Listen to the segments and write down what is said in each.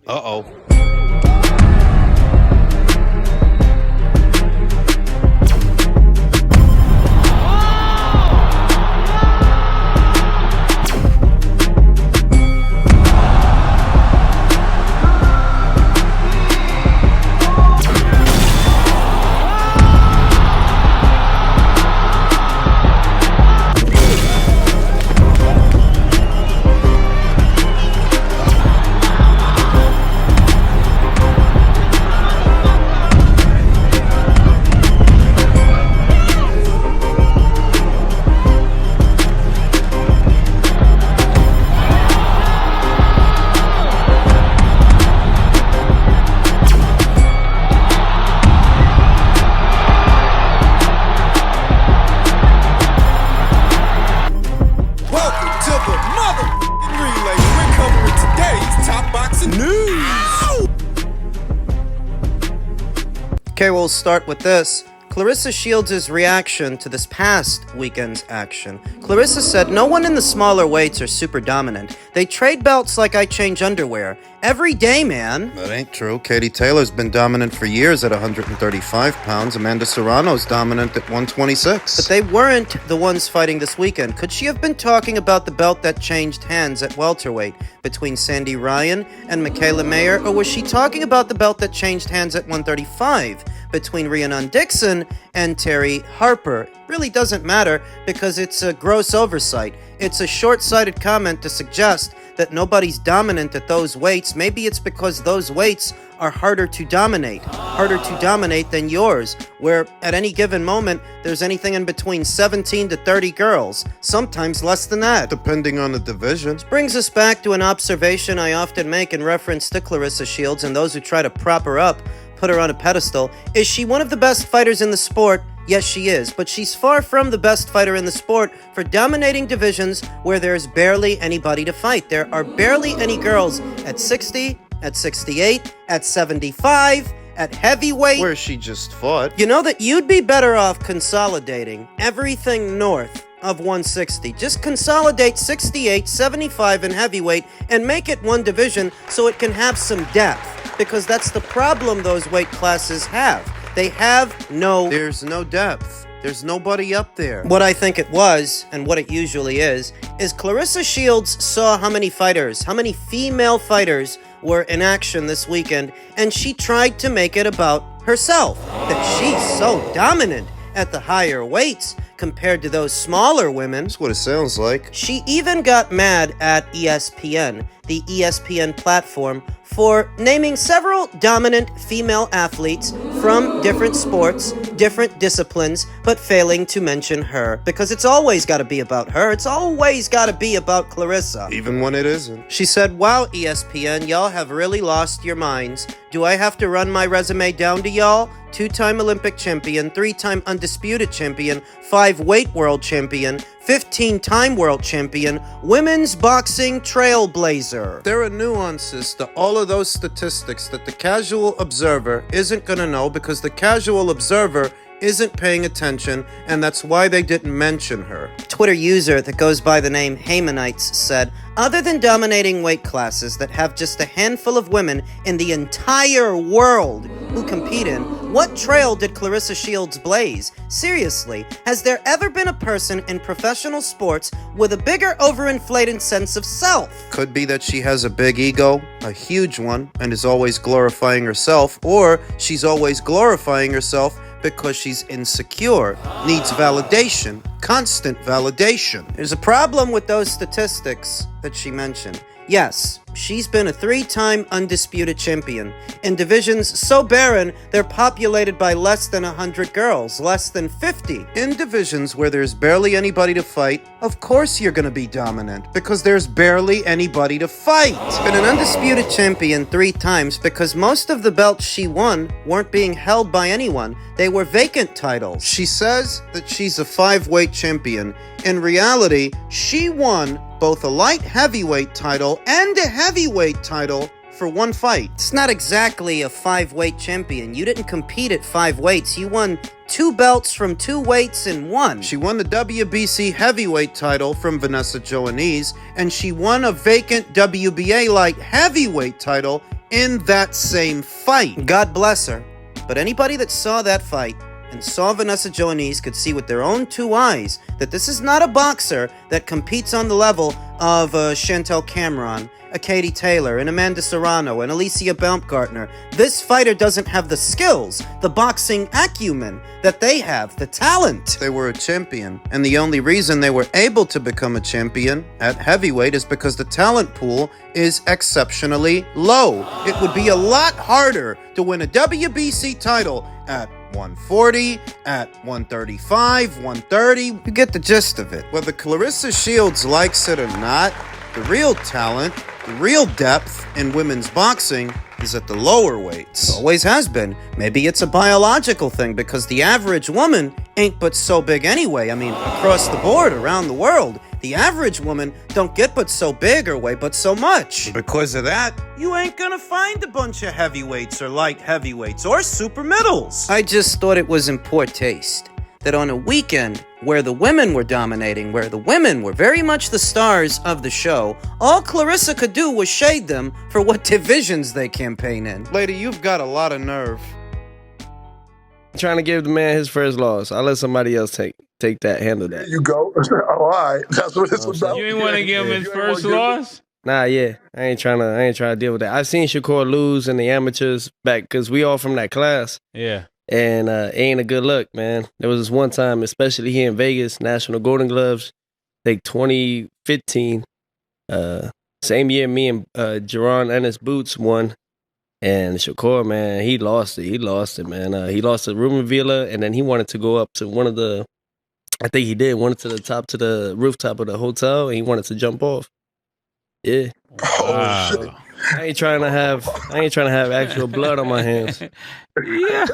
Uh-oh. Okay, we'll start with this. Claressa Shields' reaction to this past weekend's action. Claressa said, "No one in the smaller weights are super dominant. They trade belts like I change underwear. Every day, man." That ain't true. Katie Taylor's been dominant for years at 135 pounds. Amanda Serrano's dominant at 126. But they weren't the ones fighting this weekend. Could she have been talking about the belt that changed hands at welterweight between Sandy Ryan and Michaela Mayer, or was she talking about the belt that changed hands at 135 between Rhiannon Dixon and Terry Harper? Really doesn't matter because it's a gross oversight. It's a short-sighted comment to suggest that nobody's dominant at those weights. Maybe it's because those weights are harder to dominate than yours, where at any given moment, there's anything in between 17 to 30 girls, sometimes less than that. Depending on the division. This brings us back to an observation I often make in reference to Claressa Shields and those who try to prop her up, put her on a pedestal. Is she one of the best fighters in the sport? Yes, she is, but she's far from the best fighter in the sport for dominating divisions where there's barely anybody to fight. There are barely any girls at 60, at 68, at 75, at heavyweight. Where she just fought. You know that you'd be better off consolidating everything north of 160. Just consolidate 68, 75 in heavyweight and make it one division so it can have some depth, because that's the problem those weight classes have. They have There's no depth. There's nobody up there. What I think it was, and what it usually is Claressa Shields saw how many female fighters were in action this weekend, and she tried to make it about herself. That she's so dominant at the higher weights compared to those smaller women. That's what it sounds like. She even got mad at ESPN, the ESPN platform, for naming several dominant female athletes from different sports, different disciplines, but failing to mention her. Because it's always got to be about her. It's always got to be about Claressa. Even when it isn't. She said, "Wow, ESPN, y'all have really lost your minds. Do I have to run my resume down to y'all? 2-time Olympic champion, 3-time undisputed champion, 5-weight world champion, 15-time world champion, women's boxing trailblazer." There are nuances to all of those statistics that the casual observer isn't going to know because the casual observer isn't paying attention, and that's why they didn't mention her. Twitter user that goes by the name Haymanites said, "Other than dominating weight classes that have just a handful of women in the entire world who compete in, what trail did Claressa Shields blaze? Seriously, has there ever been a person in professional sports with a bigger overinflated sense of self?" Could be that she has a big ego, a huge one, and is always glorifying herself, or she's always glorifying herself because she's insecure, needs validation, constant validation. There's a problem with those statistics that she mentioned. Yes, she's been a 3-time undisputed champion in divisions so barren they're populated by less than 100 girls, less than 50. In divisions where there's barely anybody to fight, of course you're gonna be dominant, because there's barely anybody to fight. Been an undisputed champion 3 times because most of the belts she won weren't being held by anyone. They were vacant titles. She says that she's a 5-weight champion. In reality, she won both a light heavyweight title and a heavyweight title for one fight. It's not exactly a 5-weight champion. You didn't compete at 5 weights. You won 2 belts from 2 weights in one. She won the WBC heavyweight title from Vanessa Joannese, and she won a vacant WBA light heavyweight title in that same fight. God bless her. But anybody that saw that fight and saw Vanessa Joanese could see with their own two eyes that this is not a boxer that competes on the level of Chantel Cameron, a Katie Taylor, an Amanda Serrano, and Alicia Baumgartner. This fighter doesn't have the skills, the boxing acumen that they have, the talent. They were a champion, and the only reason they were able to become a champion at heavyweight is because the talent pool is exceptionally low. It would be a lot harder to win a WBC title at 140, at 135, 130. You get the gist of it. Whether Claressa Shields likes it or not, the real talent, the real depth in women's boxing is at the lower weights. Always has been. Maybe it's a biological thing because the average woman ain't but so big anyway. I mean, across the board, around the world, the average woman don't get but so big or weigh but so much. Because of that, you ain't gonna find a bunch of heavyweights or light heavyweights or super middles. I just thought it was in poor taste that on a weekend where the women were dominating, where the women were very much the stars of the show, all Claressa could do was shade them for what divisions they campaign in. Lady, you've got a lot of nerve. Trying to give the man his first loss. I'll let somebody else take that, handle that. There you go. All right. That's what it's about. You ain't want to give him his first loss? Nah, yeah. I ain't trying to deal with that. I've seen Shakur lose in the amateurs back because we all from that class. Yeah. And it ain't a good look, man. There was this one time, especially here in Vegas, National Golden Gloves, I think 2015. Same year me and Jerron Ennis Boots won. And Shakur, man, he lost it, man. He lost to Ruben Villa, and then he wanted to go up to one of the, I think he did, wanted to the rooftop of the hotel, and he wanted to jump off. Yeah. Wow. So, I ain't trying to have actual blood on my hands. Yeah.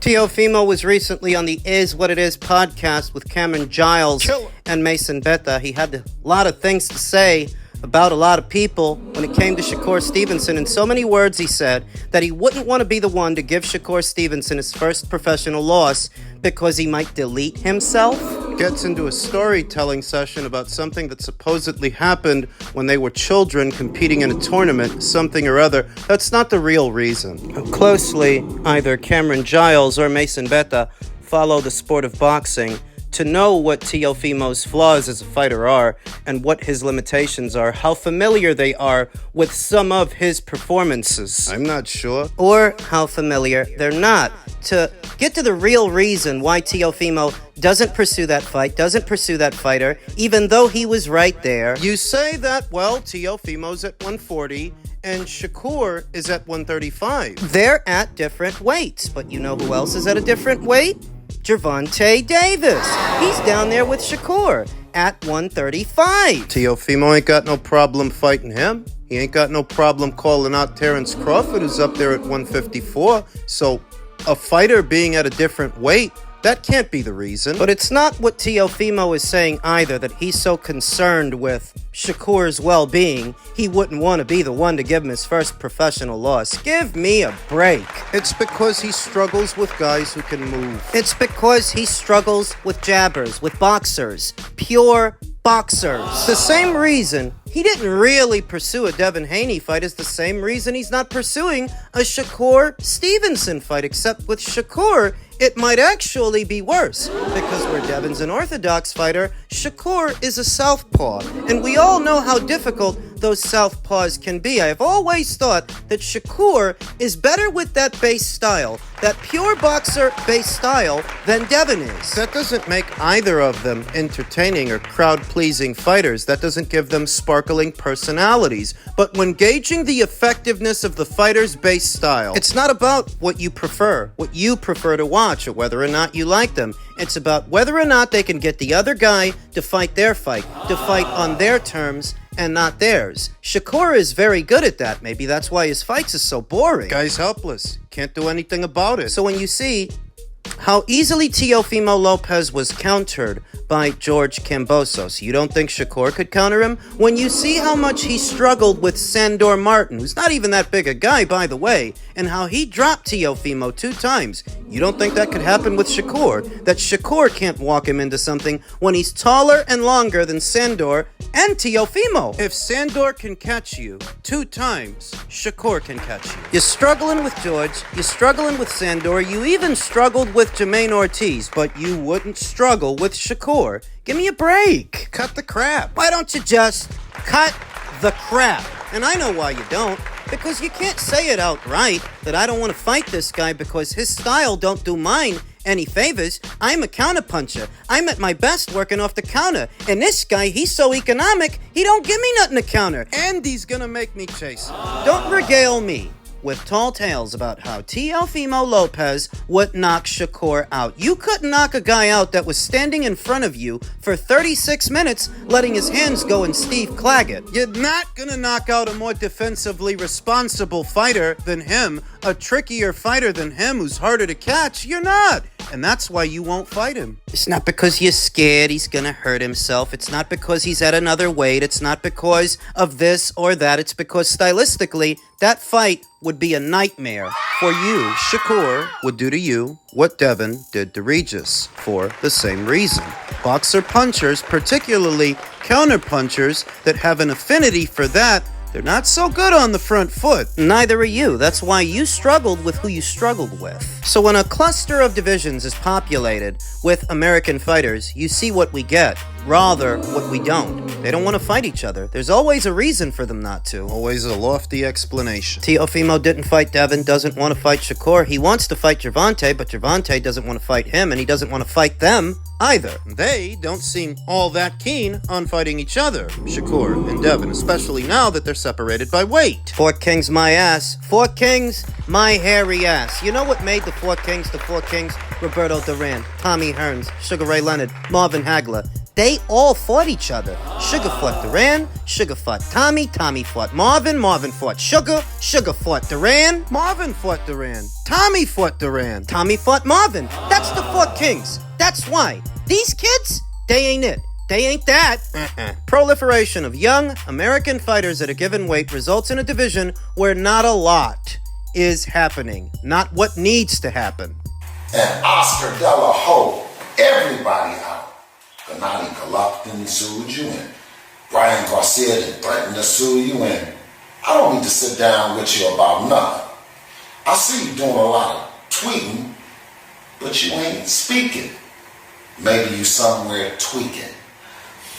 Teofimo was recently on the Is What It Is podcast with Cameron Giles and Mason Betta. He had a lot of things to say about a lot of people when it came to Shakur Stevenson. In so many words, he said that he wouldn't want to be the one to give Shakur Stevenson his first professional loss because he might delete himself. Gets into a storytelling session about something that supposedly happened when they were children competing in a tournament, something or other. That's not the real reason. Closely, either Cameron Giles or Mason Betta follow the sport of boxing to know what Teofimo's flaws as a fighter are and what his limitations are, how familiar they are with some of his performances. I'm not sure. Or how familiar they're not. To get to the real reason why Teofimo doesn't pursue that fight, doesn't pursue that fighter, even though he was right there. You say that, well, Teofimo's at 140 and Shakur is at 135. They're at different weights, but you know who else is at a different weight? Gervonta Davis. He's down there with Shakur at 135. Teofimo ain't got no problem fighting him. He ain't got no problem calling out Terrence Crawford, who's up there at 154. So a fighter being at a different weight, that can't be the reason. But it's not what Teofimo is saying either, that he's so concerned with Shakur's well-being, he wouldn't want to be the one to give him his first professional loss. Give me a break. It's because he struggles with guys who can move. It's because he struggles with jabbers, with boxers, pure boxers. The same reason he didn't really pursue a Devin Haney fight is the same reason he's not pursuing a Shakur Stevenson fight, except with Shakur, it might actually be worse, because where Devin's an orthodox fighter, Shakur is a southpaw, and we all know how difficult those southpaws can be. I have always thought that Shakur is better with that base style, that pure boxer base style, than Devin is. That doesn't make either of them entertaining or crowd-pleasing fighters. That doesn't give them sparkling personalities. But when gauging the effectiveness of the fighter's base style, it's not about what you prefer to watch, or whether or not you like them. It's about whether or not they can get the other guy to fight their fight, to fight on their terms and not theirs. Shakur is very good at that. Maybe that's why his fights is so boring. Guy's helpless. Can't do anything about it. So when you see how easily Teofimo Lopez was countered by George Kambosos, you don't think Shakur could counter him? When you see how much he struggled with Sandor Martin, who's not even that big a guy, by the way, and how he dropped Teofimo 2 times, You don't think that could happen with Shakur? That Shakur can't walk him into something when he's taller and longer than Sandor and Teofimo? If Sandor can catch you 2 times, Shakur can catch you. You're struggling with George, you're struggling with Sandor, you even struggled with Jermaine Ortiz, but you wouldn't struggle with Shakur. Give me a break. Cut the crap. Why don't you just cut the crap? And I know why you don't. Because you can't say it outright that I don't want to fight this guy because his style don't do mine any favors. I'm a counterpuncher. I'm at my best working off the counter. And this guy, he's so economic, he don't give me nothing to counter. And he's gonna make me chase him. Don't regale me with tall tales about how Teofimo Lopez would knock Shakur out. You couldn't knock a guy out that was standing in front of you for 36 minutes, letting his hands go in Steve Claggett. You're not gonna knock out a more defensively responsible fighter than him, a trickier fighter than him who's harder to catch. You're not. And that's why you won't fight him. It's not because you're scared he's gonna hurt himself. It's not because he's at another weight. It's not because of this or that. It's because stylistically, that fight would be a nightmare for you. Shakur would do to you what Devin did to Regis for the same reason. Boxer punchers, particularly counter punchers that have an affinity for that, they're not so good on the front foot. Neither are you. That's why you struggled with who you struggled with. So when a cluster of divisions is populated with American fighters, you see what we get, rather what we don't. They don't want to fight each other. There's always a reason for them not to. Always a lofty explanation. Teofimo didn't fight Devin, doesn't want to fight Shakur. He wants to fight Gervonta, but Gervonta doesn't want to fight him, and he doesn't want to fight them either. They don't seem all that keen on fighting each other, Shakur and Devin, especially now that they're separated by weight. Four Kings my ass. Four Kings my hairy ass. You know what made the Four Kings the Four Kings? Roberto Duran, Tommy Hearns, Sugar Ray Leonard, Marvin Hagler. They all fought each other. Sugar fought Duran, Sugar fought Tommy, Tommy fought Marvin, Marvin fought Sugar, Sugar fought Duran, Marvin fought Duran. Tommy fought Duran. Tommy fought Marvin. That's the Four Kings. That's why. These kids, they ain't it. They ain't that. Proliferation of young American fighters at a given weight results in a division where not a lot is happening. Not what needs to happen. And Oscar De La Hoya, everybody out. Gennady Golovkin sued you, and Brian Garcia that threatened to sue you, and I don't need to sit down with you about nothing. I see you doing a lot of tweeting, but you ain't speaking. Maybe you somewhere tweaking.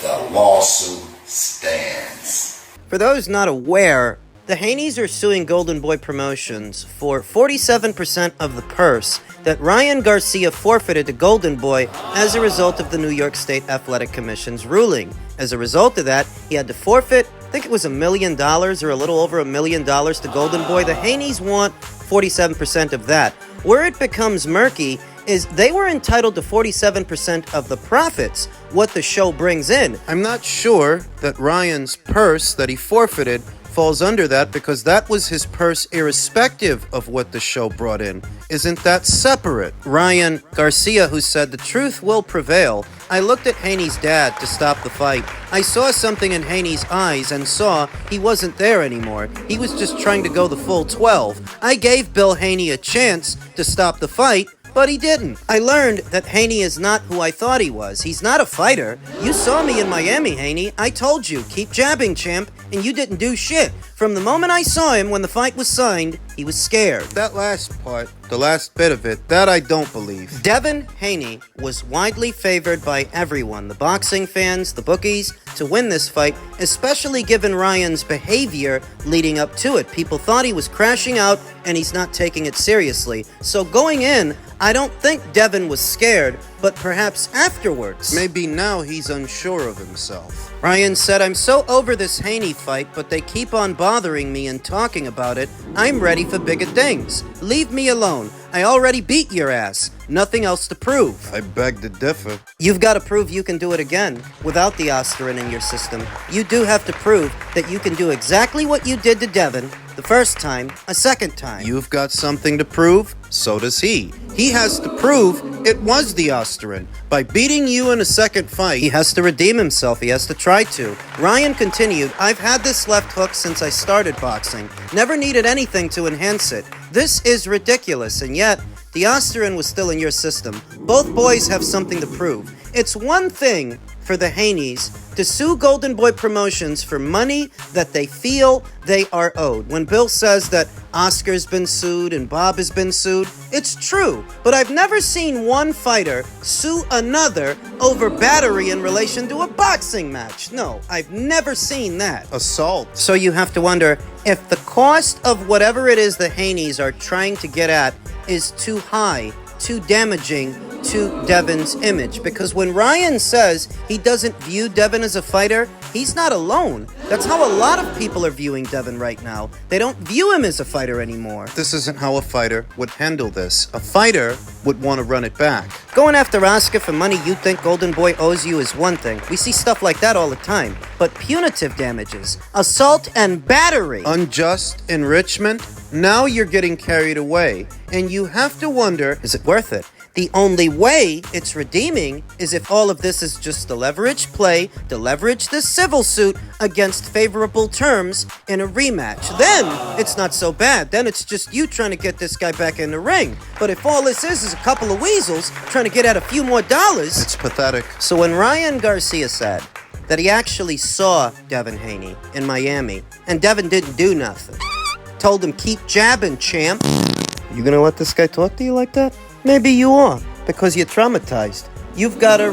The lawsuit stands. For those not aware, the Haneys are suing Golden Boy Promotions for 47% of the purse that Ryan Garcia forfeited to Golden Boy as a result of the New York State Athletic Commission's ruling. As a result of that, he had to forfeit, I think it was $1 million or a little over $1 million to Golden Boy. The Haneys want 47% of that. Where it becomes murky is they were entitled to 47% of the profits, what the show brings in. I'm not sure that Ryan's purse that he forfeited falls under that because that was his purse irrespective of what the show brought in. Isn't that separate? Ryan Garcia, who said the truth will prevail. I looked at Haney's dad to stop the fight. I saw something in Haney's eyes and saw he wasn't there anymore. He was just trying to go the full 12. I gave Bill Haney a chance to stop the fight, but he didn't. I learned that Haney is not who I thought he was. He's not a fighter. You saw me in Miami, Haney. I told you, keep jabbing, champ, and you didn't do shit. From the moment I saw him when the fight was signed, he was scared. That last part, the last bit of it, that I don't believe. Devin Haney was widely favored by everyone, the boxing fans, the bookies, to win this fight, especially given Ryan's behavior leading up to it. People thought he was crashing out, and he's not taking it seriously. So going in, I don't think Devin was scared, but perhaps afterwards. Maybe now he's unsure of himself. Ryan said, I'm so over this Haney fight, but they keep on bothering me and talking about it. I'm ready for bigger things. Leave me alone. I already beat your ass. Nothing else to prove. I beg to differ. You've got to prove you can do it again without the aspirin in your system. You do have to prove that you can do exactly what you did to Devin the first time, a second time. You've got something to prove, so does he. He has to prove It was the Austrian. By beating you in a second fight, He has to redeem himself. He has to try to. Ryan continued, I've had this left hook since I started boxing. Never needed anything to enhance it. This is ridiculous, and yet, the Austrian was still in your system. Both boys have something to prove. It's one thing for the Haneys to sue Golden Boy Promotions for money that they feel they are owed. When Bill says that Oscar's been sued and Bob has been sued, it's true. But I've never seen one fighter sue another over battery in relation to a boxing match. No, I've never seen that. assault. So you have to wonder if the cost of whatever it is the Haneys are trying to get at is too high, too damaging to Devin's image. Because when Ryan says he doesn't view Devin as a fighter, he's not alone. That's how a lot of people are viewing Devin right now. They don't view him as a fighter anymore. This isn't how a fighter would handle this. A fighter would want to run it back. Going after Oscar for money you think Golden Boy owes you is one thing. We see stuff like that all the time. But punitive damages, assault and battery. Unjust enrichment? Now you're getting carried away. And you have to wonder, Is it worth it? The only way it's redeeming is if all of this is just the leverage play to leverage the civil suit against favorable terms in a rematch. Then it's not so bad. Then it's just you trying to get this guy back in the ring. But if all this is a couple of weasels trying to get at a few more dollars... it's pathetic. So when Ryan Garcia said that he actually saw Devin Haney in Miami and Devin didn't do nothing, told him keep jabbing, champ. You gonna let this guy talk to you like that? Maybe you are, because you're traumatized. You've got a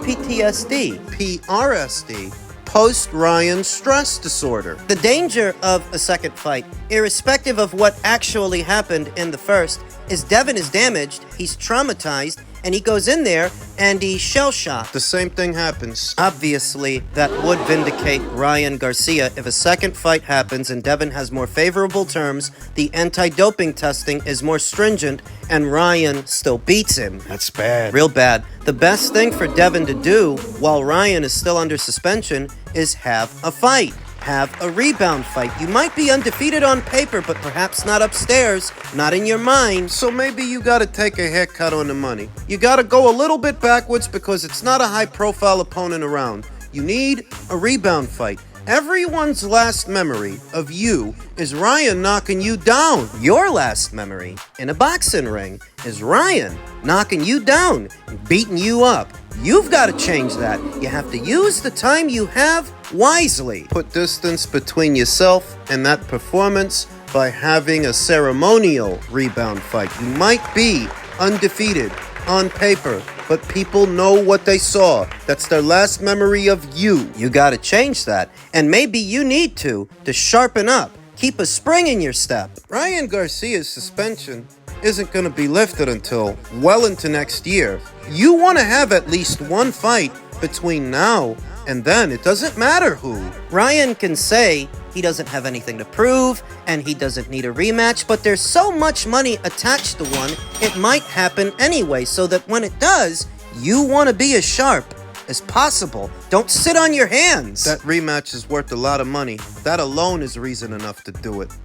PTSD. PRSD. Post-Ryan stress disorder. The danger of a second fight, irrespective of what actually happened in the first, is Devin is damaged, he's traumatized, and he goes in there and he's shell-shocked. The same thing happens. Obviously, that would vindicate Ryan Garcia. If a second fight happens and Devin has more favorable terms, the anti-doping testing is more stringent, and Ryan still beats him. That's bad. Real bad. The best thing for Devin to do while Ryan is still under suspension is have a fight. Have a rebound fight. You might be undefeated on paper, but perhaps not upstairs, not in your mind. So maybe you gotta take a haircut on the money. You gotta go a little bit backwards because it's not a high-profile opponent around. You need a rebound fight. Everyone's last memory of you is Ryan knocking you down. Your last memory in a boxing ring is Ryan knocking you down, beating you up. You've got to change that. You have to use the time you have wisely. Put distance between yourself and that performance by having a ceremonial rebound fight. You might be undefeated on paper, but people know what they saw. That's their last memory of you. You got to change that. And maybe you need to sharpen up. Keep a spring in your step. Ryan Garcia's suspension isn't going to be lifted until well into next year. You want to have at least one fight between now and then. It doesn't matter who. Ryan can say he doesn't have anything to prove and he doesn't need a rematch, but there's so much money attached to one, it might happen anyway, so that when it does, you want to be as sharp as possible. Don't sit on your hands. That rematch is worth a lot of money. That alone is reason enough to do it.